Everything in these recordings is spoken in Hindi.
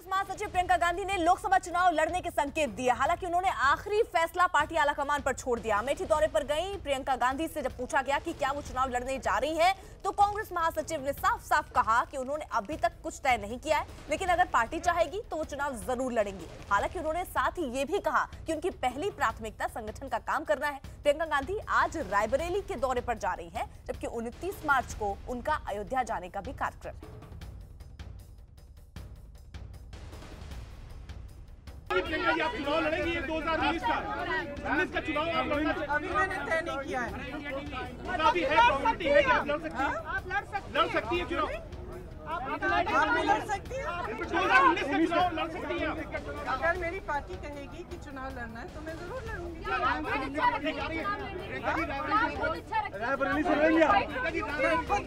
कांग्रेस महासचिव प्रियंका गांधी ने लोकसभा चुनाव लड़ने के संकेत दिए। हालांकि उन्होंने आखिरी फैसला पार्टी आलाकमान पर छोड़ दिया। अमेठी दौरे पर गई प्रियंका गांधी से जब पूछा गया कि क्या वो चुनाव लड़ने जा रही हैं, तो कांग्रेस महासचिव ने साफ साफ कहा कि उन्होंने अभी तक कुछ तय नहीं किया है, लेकिन अगर पार्टी चाहेगी तो वो चुनाव जरूर लड़ेंगी। हालांकि उन्होंने साथ ही ये भी कहा कि उनकी पहली प्राथमिकता संगठन का काम करना है। प्रियंका गांधी आज रायबरेली के दौरे पर जा रही है, जबकि 29 मार्च को उनका अयोध्या जाने का भी कार्यक्रम है। प्रियंका जी, आप चुनाव लड़ेंगी 2019 का 19 का चुनाव आप लड़ना चाहती हैं? अभी मैंने तय नहीं किया है। अभी है प्रॉपर्टी है कि आप लड़ सकती हैं? आप लड़ सकती है चुनाव? आप भी लड़ सकती हैं। 2019 का चुनाव लड़ सकती हैं आप? अगर मेरी पार्टी कहेगी कि चुनाव लड़ना है तो मैं जरूर लड़ूंगी।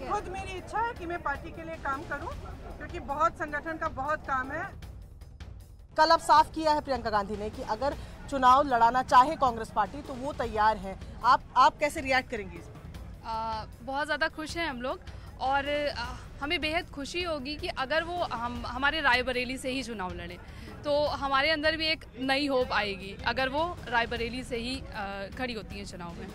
खुद मेरी इच्छा है कि मैं पार्टी के लिए काम करूं, क्योंकि बहुत संगठन का बहुत काम है। कल अब साफ किया है प्रियंका गांधी ने कि अगर चुनाव लड़ाना चाहे कांग्रेस पार्टी तो वो तैयार है। आप कैसे रिएक्ट करेंगी इस पर? बहुत ज़्यादा खुश हैं हम लोग और हमें बेहद खुशी होगी कि अगर वो हमारे रायबरेली से ही चुनाव लड़े तो हमारे अंदर भी एक नई होप आएगी अगर वो रायबरेली से ही खड़ी होती हैं चुनाव में।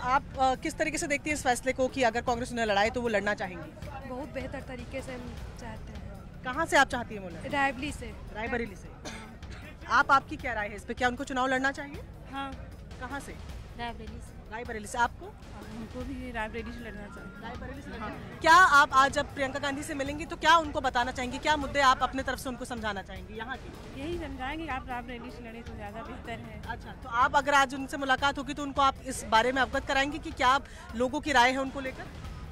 आप किस तरीके से देखती हैं इस फैसले को कि अगर कांग्रेस उन्हें लड़ाए तो वो लड़ना चाहेंगी? बहुत बेहतर तरीके से हम चाहते हैं। कहाँ से आप चाहती हैं वो लड़े? रायबरेली से। आपकी क्या राय है इस पे? क्या उनको चुनाव लड़ना चाहिए? हाँ, कहाँ से? रायबरेली से। आपको? हमको भी रायबरेली से लड़ना चाहिए। रायबरेली से लड़ना। क्या आप आज जब प्रियंका गांधी से मिलेंगी तो क्या उनको बताना चाहेंगी? क्या मुद्दे आप अपने तरफ से उनको समझाना चाहेंगी यहाँ के? यही समझाएंगे कि आप रायबरेली से लड़े तो ज़्यादा बेहतर है। अच्छा, तो आप अगर आज उनसे मुलाकात होगी तो उनको आप इस बारे में अवगत कराएंगे कि क्या लोगों की राय है उनको लेकर?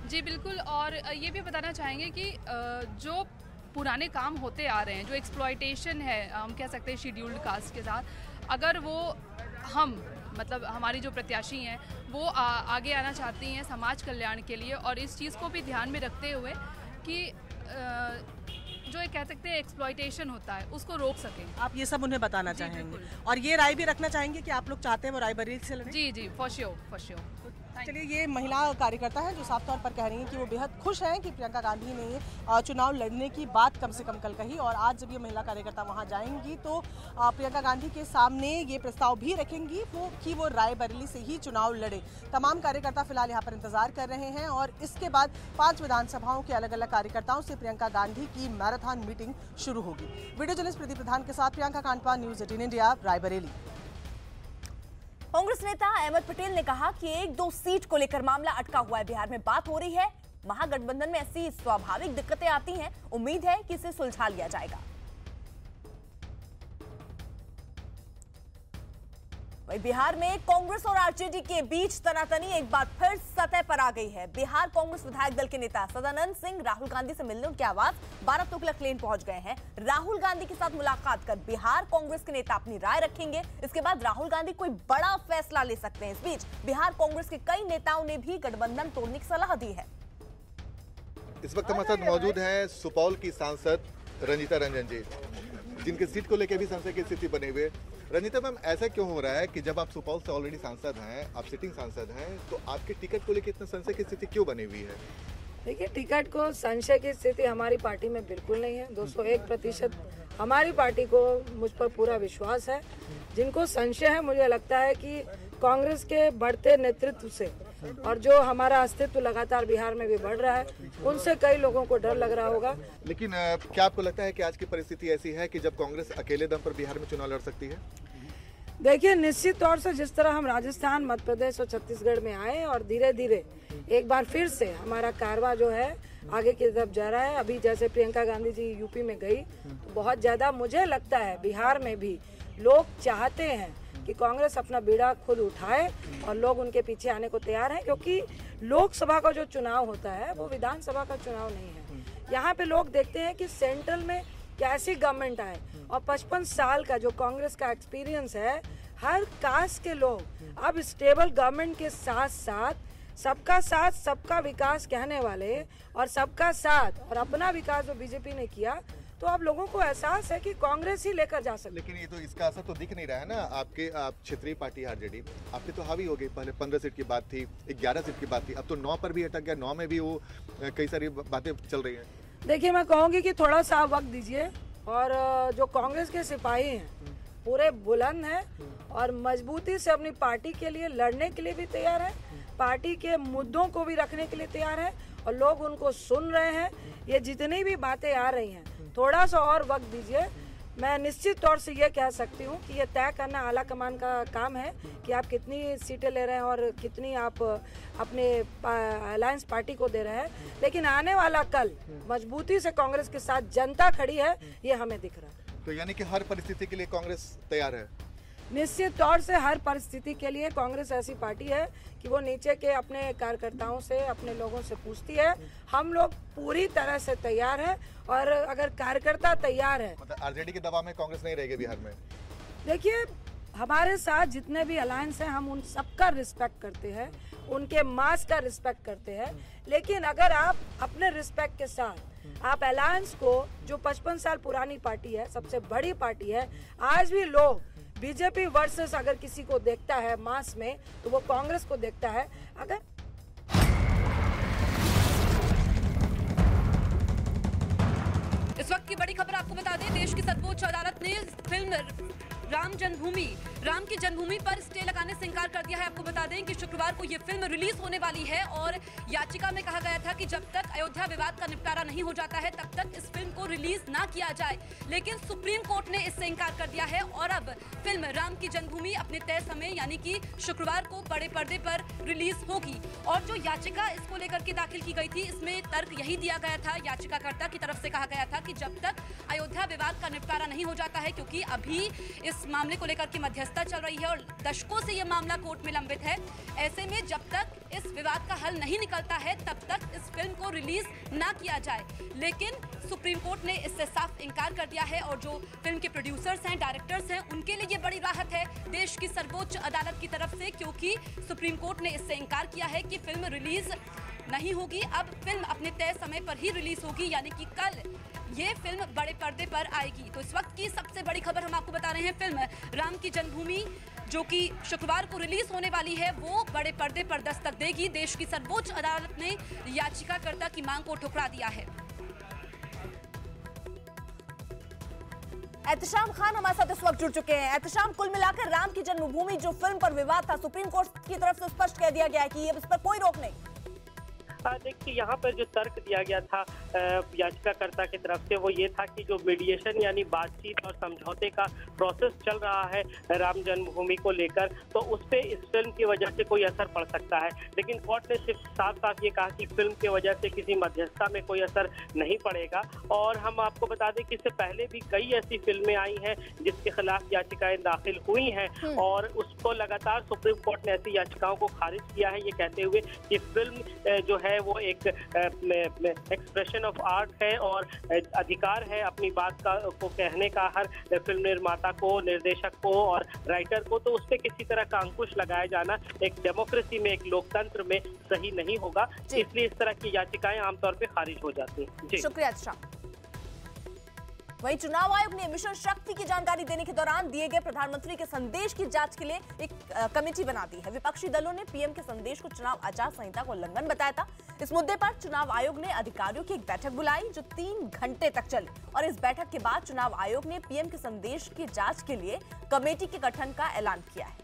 जी बिल्कुल, और ये भी बताना चाहेंगे कि जो पुराने काम होते आ रहे हैं, जो एक्सप्लॉयटेशन है हम कह सकते हैं शेड्यूल्ड कास्ट के साथ, अगर वो हम मतलब हमारी जो प्रत्याशी हैं वो आगे आना चाहती हैं समाज कल्याण के लिए, और इस चीज़ को भी ध्यान में रखते हुए कि जो एक कह सकते हैं एक्सप्लॉयटेशन होता है उसको रोक सकें। आप ये सब उन्हें बताना चाहेंगे और ये राय भी रखना चाहेंगे कि आप लोग चाहते हैं वो रायबरेली से लड़ें? जी फॉर श्योर। चलिए, ये महिला कार्यकर्ता है जो साफ तौर पर कह रही हैं कि वो बेहद खुश हैं कि प्रियंका गांधी ने चुनाव लड़ने की बात कम से कम कल कही, और आज जब ये महिला कार्यकर्ता वहां जाएंगी तो प्रियंका गांधी के सामने ये प्रस्ताव भी रखेंगी कि वो रायबरेली से ही चुनाव लड़े। तमाम कार्यकर्ता फिलहाल यहाँ पर इंतजार कर रहे हैं और इसके बाद 5 विधानसभाओं के अलग अलग कार्यकर्ताओं से प्रियंका गांधी की मैराथन मीटिंग शुरू होगी। वीडियो जर्नलिस्ट प्रदीप प्रधान के साथ प्रियंका कांडपाल, न्यूज़ 18 इंडिया, रायबरेली। कांग्रेस नेता अहमद पटेल ने कहा कि 1-2 सीट को लेकर मामला अटका हुआ है। बिहार में बात हो रही है, महागठबंधन में ऐसी स्वाभाविक दिक्कतें आती हैं, उम्मीद है कि इसे सुलझा लिया जाएगा। वहीं बिहार में कांग्रेस और आरजेडी के बीच तनातनी एक बार फिर सतह पर आ गई है। बिहार कांग्रेस विधायक दल के नेता सदानंद सिंह राहुल गांधी से मिलने उनके आवास 12 तुगलक लेन पहुंच गए हैं। राहुल गांधी के साथ मुलाकात कर बिहार कांग्रेस के नेता अपनी राय रखेंगे। इसके बाद राहुल गांधी कोई बड़ा फैसला ले सकते हैं। इस बीच बिहार कांग्रेस के कई नेताओं ने भी गठबंधन तोड़ने की सलाह दी है। इस वक्त हमारे साथ मौजूद हैं सुपौल की सांसद रंजीता रंजन जी, जिनके सीट को लेकर भी संशय की स्थिति बनी हुई है। रंजीता मैम, ऐसा क्यों हो रहा है कि जब आप सुपौल से ऑलरेडी सांसद हैं, आप सिटिंग सांसद हैं, तो आपके टिकट को लेकर इतना संशय की स्थिति क्यों बनी हुई है? देखिए, टिकट को संशय की स्थिति हमारी पार्टी में बिल्कुल नहीं है। 201% हमारी पार्टी को मुझ पर पूरा विश्वास है। जिनको संशय है, मुझे लगता है कि कांग्रेस के बढ़ते नेतृत्व से और जो हमारा अस्तित्व लगातार बिहार में भी बढ़ रहा है, उनसे कई लोगों को डर लग रहा होगा। लेकिन क्या आपको लगता है कि आज की परिस्थिति ऐसी है कि जब कांग्रेस अकेले दम पर बिहार में चुनाव लड़ सकती है? देखिए, निश्चित तौर से जिस तरह हम राजस्थान, मध्य प्रदेश और छत्तीसगढ़ में आए और धीरे धीरे एक बार फिर से हमारा कारवा जो है आगे की तरफ जा रहा है। अभी जैसे प्रियंका गांधी जी यूपी में गई तो बहुत ज़्यादा मुझे लगता है बिहार में भी लोग चाहते हैं कि कांग्रेस अपना बीड़ा खुद उठाए और लोग उनके पीछे आने को तैयार हैं, क्योंकि लोकसभा का जो चुनाव होता है वो विधानसभा का चुनाव नहीं है। यहाँ पे लोग देखते हैं कि सेंट्रल में कैसी गवर्नमेंट आए, और 55 साल का जो कांग्रेस का एक्सपीरियंस है, हर कास्ट के लोग अब स्टेबल गवर्नमेंट के साथ साथ सबका विकास कहने वाले और सबका साथ और अपना विकास जो बीजेपी ने किया, तो अब लोगों को एहसास है कि कांग्रेस ही लेकर जा सकती। लेकिन ये तो इसका असर तो दिख नहीं रहा है ना। आपके क्षेत्रीय पार्टी आरजेडी आपकी तो हावी हो गई। पहले 15 सीट की बात थी, 11 सीट की बात थी, अब तो 9 पर भी अटक गया। 9 में भी वो कई सारी बातें चल रही हैं। देखिए, मैं कहूँगी कि थोड़ा सा वक्त दीजिए, और जो कांग्रेस के सिपाही हैं पूरे बुलंद हैं और मजबूती से अपनी पार्टी के लिए लड़ने के लिए भी तैयार है, पार्टी के मुद्दों को भी रखने के लिए तैयार है और लोग उनको सुन रहे हैं। ये जितनी भी बातें आ रही हैं, थोड़ा सा और वक्त दीजिए। मैं निश्चित तौर से ये कह सकती हूँ कि ये तय करना आला कमान का काम है कि आप कितनी सीटें ले रहे हैं और कितनी आप अपने अलायंस पार्टी को दे रहे हैं, लेकिन आने वाला कल मजबूती से कांग्रेस के साथ जनता खड़ी है, ये हमें दिख रहा है। तो यानी कि हर परिस्थिति के लिए कांग्रेस तैयार है? निश्चित तौर से हर परिस्थिति के लिए कांग्रेस ऐसी पार्टी है कि वो नीचे के अपने कार्यकर्ताओं से, अपने लोगों से पूछती है। हम लोग पूरी तरह से तैयार है और अगर कार्यकर्ता तैयार है, मतलब आरजेडी के दबाव में कांग्रेस नहीं रहेगी बिहार में? देखिए, हमारे साथ जितने भी अलायंस हैं हम उन सबका रिस्पेक्ट करते हैं, उनके मास का रिस्पेक्ट करते हैं, लेकिन अगर आप अपने रिस्पेक्ट के साथ आप अलायंस को, जो 55 साल पुरानी पार्टी है, सबसे बड़ी पार्टी है, आज भी लोग बीजेपी वर्सेस अगर किसी को देखता है मास में तो वो कांग्रेस को देखता है। अगर इस वक्त की बड़ी खबर आपको बता दें, देश की सर्वोच्च अदालत ने फिल्म राम की जन्मभूमि पर स्टे लगाने से इनकार कर दिया है। आपको बता दें कि शुक्रवार को ये फिल्म रिलीज होने वाली है और याचिका में कहा गया था कि जब तक अयोध्या विवाद का निपटारा नहीं हो जाता है तब तक इस फिल्म को रिलीज ना किया जाए, लेकिन सुप्रीम कोर्ट ने इससे इनकार कर दिया है और अब फिल्म राम की जन्मभूमि अपने तय समय यानी कि शुक्रवार को बड़े पर्दे पर रिलीज होगी। और जो याचिका इसको लेकर के दाखिल की गई थी, इसमें तर्क यही दिया गया था, याचिकाकर्ता की तरफ से कहा गया था कि जब तक अयोध्या विवाद का निपटारा नहीं हो जाता है, क्योंकि अभी इस मामले को लेकर के मध्यस्थता चल रही है और दशकों से यह मामला कोर्ट में लंबित है, ऐसे में जब तक इस विवाद का हल नहीं निकलता है तब तक इस फिल्म को रिलीज ना किया जाए। लेकिन सुप्रीम कोर्ट ने इससे साफ इनकार कर दिया है और जो फिल्म के प्रोड्यूसर्स हैं, डायरेक्टर्स हैं, उनके लिए ये बड़ी राहत है देश की सर्वोच्च अदालत की तरफ से, क्योंकि सुप्रीम कोर्ट ने इससे इनकार किया है कि फिल्म रिलीज नहीं होगी। अब फिल्म अपने तय समय पर ही रिलीज होगी, यानी कि कल ये फिल्म बड़े पर्दे पर आएगी। तो इस वक्त की सबसे बड़ी खबर हम आपको बता रहे हैं, फिल्म राम की जन्मभूमि जो कि शुक्रवार को रिलीज होने वाली है वो बड़े पर्दे पर दस्तक देगी। देश की सर्वोच्च अदालत ने याचिकाकर्ता की मांग को ठुकरा दिया है। एहतशाम खान हमारे साथ इस वक्त जुड़ चुके हैं। एहतशाम, कुल मिलाकर राम की जन्मभूमि जो फिल्म पर विवाद था, सुप्रीम कोर्ट की तरफ से स्पष्ट कह दिया गया है कि इस पर कोई रोक नहीं। देखिए, यहाँ पर जो तर्क दिया गया था याचिकाकर्ता की तरफ से वो ये था कि जो मीडिएशन यानी बातचीत और समझौते का प्रोसेस चल रहा है राम जन्मभूमि को लेकर, तो उस पर इस फिल्म की वजह से कोई असर पड़ सकता है। लेकिन कोर्ट ने सिर्फ साफ साफ ये कहा कि फिल्म की वजह से किसी मध्यस्थता में कोई असर नहीं पड़ेगा। और हम आपको बता दें कि इससे पहले भी कई ऐसी फिल्में आई हैं जिसके खिलाफ याचिकाएं दाखिल हुई हैं और उसको लगातार सुप्रीम कोर्ट ने ऐसी याचिकाओं को खारिज किया है, ये कहते हुए कि फिल्म जो है वो एक एक्सप्रेशन ऑफ आर्ट है और अधिकार है अपनी बात को कहने का हर फिल्म निर्माता को, निर्देशक को और राइटर को। तो उस पर किसी तरह का अंकुश लगाया जाना एक डेमोक्रेसी में, एक लोकतंत्र में सही नहीं होगा, इसलिए इस तरह की याचिकाएं आमतौर पे खारिज हो जाती हैं। जी शुक्रिया। अच्छा, वहीं चुनाव आयोग ने मिशन शक्ति की जानकारी देने के दौरान दिए गए प्रधानमंत्री के संदेश की जांच के लिए एक कमेटी बना दी है। विपक्षी दलों ने पीएम के संदेश को चुनाव आचार संहिता को उल्लंघन बताया था। इस मुद्दे पर चुनाव आयोग ने अधिकारियों की एक बैठक बुलाई जो 3 घंटे तक चली और इस बैठक के बाद चुनाव आयोग ने पीएम के संदेश की जांच के लिए कमेटी के गठन का ऐलान किया है।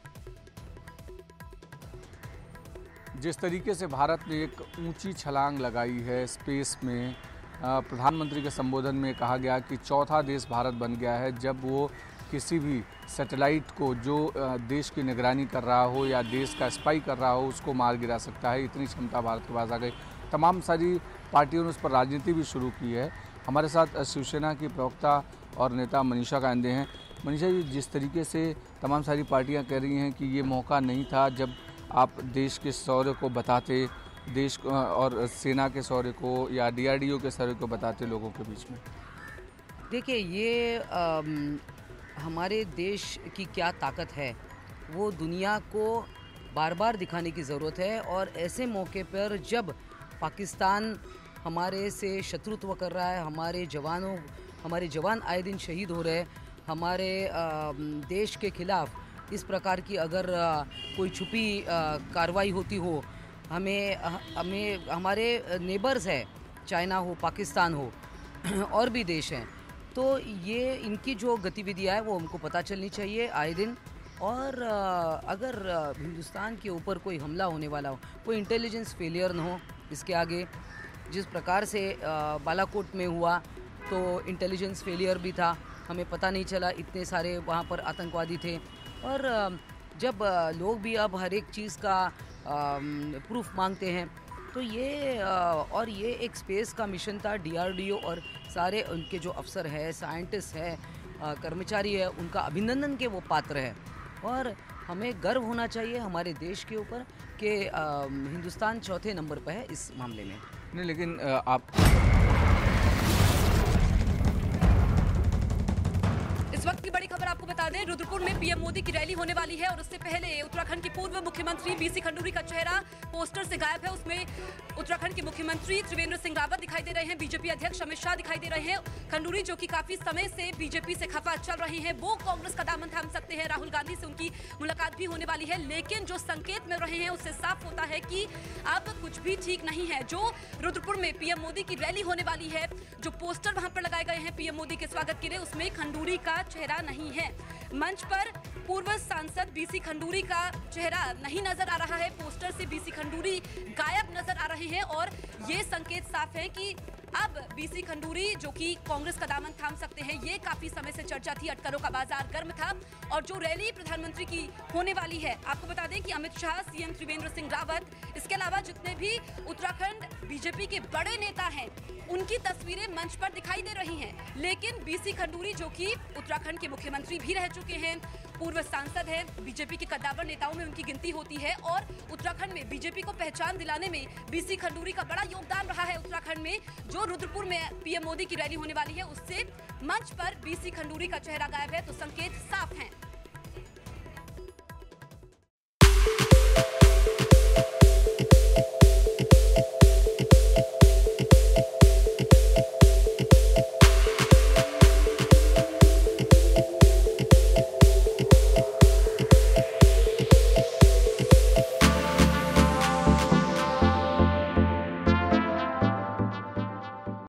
जिस तरीके से भारत ने एक ऊंची छलांग लगाई है स्पेस में, प्रधानमंत्री के संबोधन में कहा गया कि चौथा देश भारत बन गया है जब वो किसी भी सैटेलाइट को जो देश की निगरानी कर रहा हो या देश का स्पाई कर रहा हो उसको मार गिरा सकता है। इतनी क्षमता भारत के पास आ गई। तमाम सारी पार्टियों ने उस पर राजनीति भी शुरू की है। हमारे साथ शिवसेना की प्रवक्ता और नेता मनीषा कांदे हैं। मनीषा जी, जिस तरीके से तमाम सारी पार्टियाँ कह रही हैं कि ये मौका नहीं था जब आप देश के शौर्य को बताते, देश और सेना के शौर्य को या डीआरडीओ के शौर्य को बताते लोगों के बीच में। देखिए, ये हमारे देश की क्या ताकत है वो दुनिया को बार बार दिखाने की ज़रूरत है। और ऐसे मौके पर जब पाकिस्तान हमारे से शत्रुत्व कर रहा है, हमारे जवान आए दिन शहीद हो रहे, हमारे देश के खिलाफ इस प्रकार की अगर कोई छुपी कार्रवाई होती हो, हमें हमारे नेबर्स है, चाइना हो, पाकिस्तान हो और भी देश हैं, तो ये इनकी जो गतिविधियाँ है वो हमको पता चलनी चाहिए आए दिन। और अगर हिंदुस्तान के ऊपर कोई हमला होने वाला हो, कोई इंटेलिजेंस फेलियर न हो इसके आगे। जिस प्रकार से बालाकोट में हुआ तो इंटेलिजेंस फेलियर भी था, हमें पता नहीं चला, इतने सारे वहाँ पर आतंकवादी थे। और जब लोग भी अब हर एक चीज़ का प्रूफ मांगते हैं तो ये एक स्पेस का मिशन था। DRDO और सारे उनके जो अफसर है, साइंटिस्ट है, कर्मचारी है, उनका अभिनंदन के वो पात्र है। और हमें गर्व होना चाहिए हमारे देश के ऊपर कि हिंदुस्तान चौथे नंबर पर है इस मामले में। नहीं, लेकिन आप इस वक्त की बड़ी खबर आपको बता दें, रुद्रपुर में पीएम मोदी की रैली होने वाली है और उससे पहले उत्तराखंड के पूर्व मुख्यमंत्री BC खंडूरी का चेहरा पोस्टर से गायब है। उसमें उत्तराखंड के मुख्यमंत्री त्रिवेंद्र सिंह रावत दिखाई दे रहे हैं, बीजेपी अध्यक्ष अमित शाह दिखाई दे रहे हैं। खंडूरी जो कि काफी समय से बीजेपी से खफा चल रहे हैं, वो कांग्रेस का दामन थाम सकते हैं। राहुल गांधी से उनकी मुलाकात भी होने वाली है, लेकिन जो संकेत मिल रहे हैं उससे साफ होता है कि अब कुछ भी ठीक नहीं है। जो रुद्रपुर में पीएम मोदी की रैली होने वाली है, जो पोस्टर वहां पर लगाए गए हैं पीएम मोदी के स्वागत के लिए, उसमें खंडूरी का चेहरा नहीं है। मंच पर पूर्व सांसद BC खंडूरी का चेहरा नहीं नजर आ रहा है, पोस्टर से BC खंडूरी गायब नजर आ रहे हैं। और ये संकेत साफ है कि अब BC खंडूरी जो कि कांग्रेस का दामन थाम सकते हैं, ये काफी समय से चर्चा थी, अटकलों का बाजार गर्म था। और जो रैली प्रधानमंत्री की होने वाली है, आपको बता दें कि अमित शाह, CM त्रिवेंद्र सिंह रावत, इसके अलावा जितने भी उत्तराखंड बीजेपी के बड़े नेता हैं, उनकी तस्वीरें मंच पर दिखाई दे रही हैं। लेकिन BC खंडूरी जो कि उत्तराखंड के मुख्यमंत्री भी रह चुके हैं, पूर्व सांसद हैं, बीजेपी के कद्दावर नेताओं में उनकी गिनती होती है और उत्तराखंड में बीजेपी को पहचान दिलाने में BC खंडूरी का बड़ा योगदान रहा है। उत्तराखंड में जो रुद्रपुर में पीएम मोदी की रैली होने वाली है, उससे मंच पर BC खंडूरी का चेहरा गायब है, तो संकेत साफ हैं।